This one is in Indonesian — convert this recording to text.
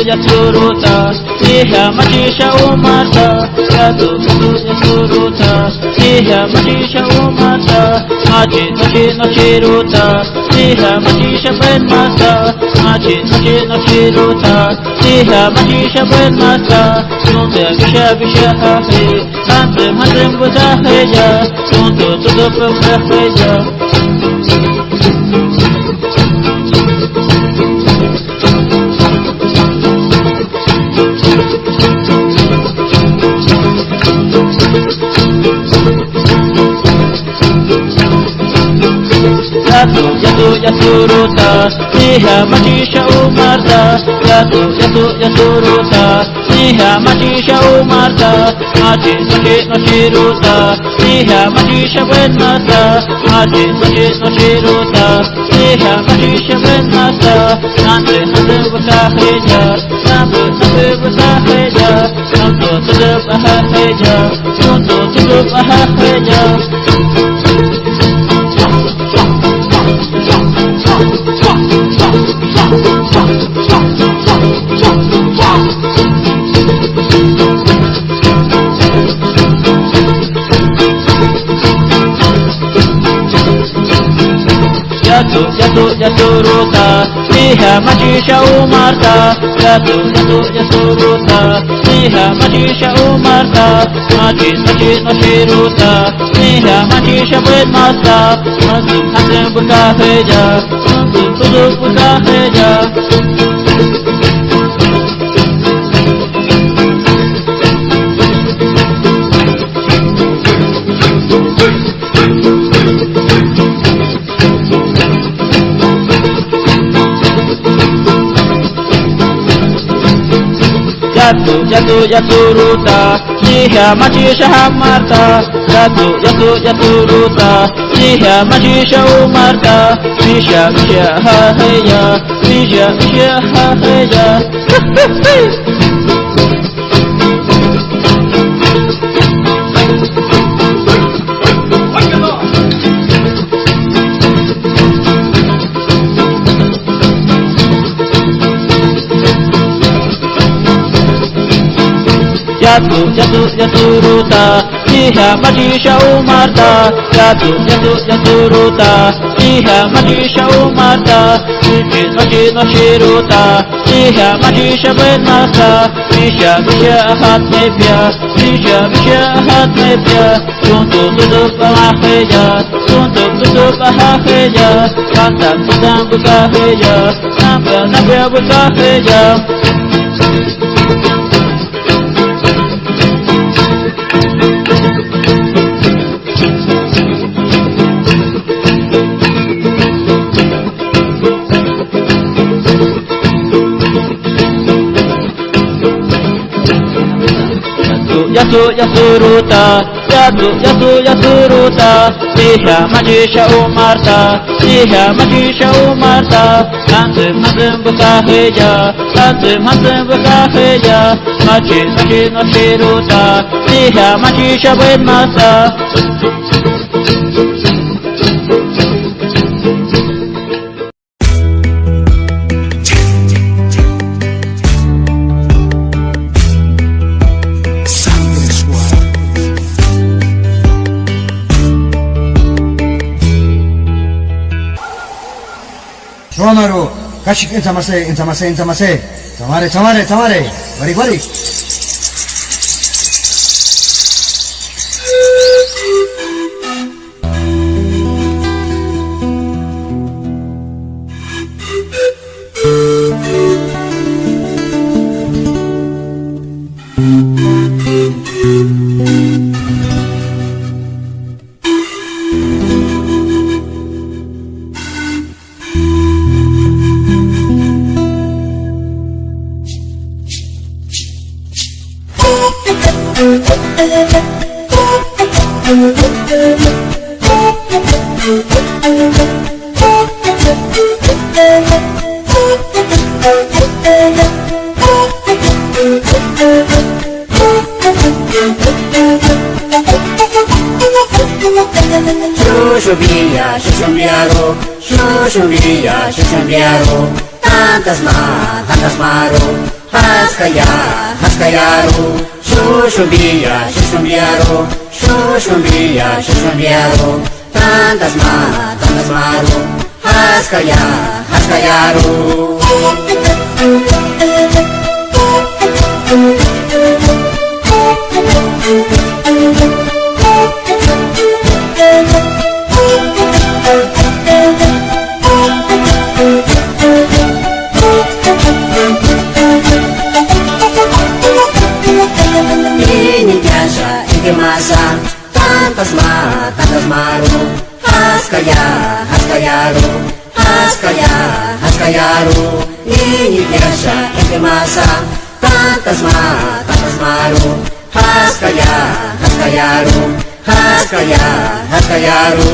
yasuruta, Iha Matisha Umarta, Yatu yasuruta, Iha Matisha Umarta, Machi Nochiruta, Iha Matisha Benmata, Machi Nochiruta, Iha Matisha Benmata, Nunde Visha Hahe, Handem Budaheja, Nundu Tudupaheja. Yasuruta, Iha Matisha Umarta, Yasuruta, Iha Matisha Umarta, Machi Nochiruta, Iha Matisha Benmata, Machi Nochiruta, Iha Matisha Benmata, Nande Bukaheja, Nande Bukaheja, Nando Tudupaheja, Nando Tudupaheja. Yasuruta, Iha Matisha Umarta, Yasuruta, Iha Matisha Umarta, Machi Nochiruta, Iha Matisha Benmata, Handem Budaheja, Nundu Tudupaheja. Yasuruta, Iha Matisha Umarta, Yasuruta, Iha Matisha Umarta, Visha Haheja, Visha Haheja. Yasuruta, Iha Matisha Umarta, Yasuruta, Iha Matisha Umarta, Nochiruta, Iha Matisha Benmata, Visha Hatmebya, Tundu Tudupaheja, Kanta Bukaheja, Nambya Bukaheja. Yasuruta, Iha Matisha Umarta, Iha Matisha Umarta, Handem Bukaheja, Machi Nochiruta, Iha Matisha Benmata. Romaru, Kashik Insamase, Tamare, Bari. Shushubiya, tantas maro, Haskayaru, Shushumbia, Shushumbiaro, Shushumbia, Shushumbiaro, Tantas maru, Haskayaru. Masa tantas maru Haskayaru Ini biasa ente masa tantas maru Haskayaru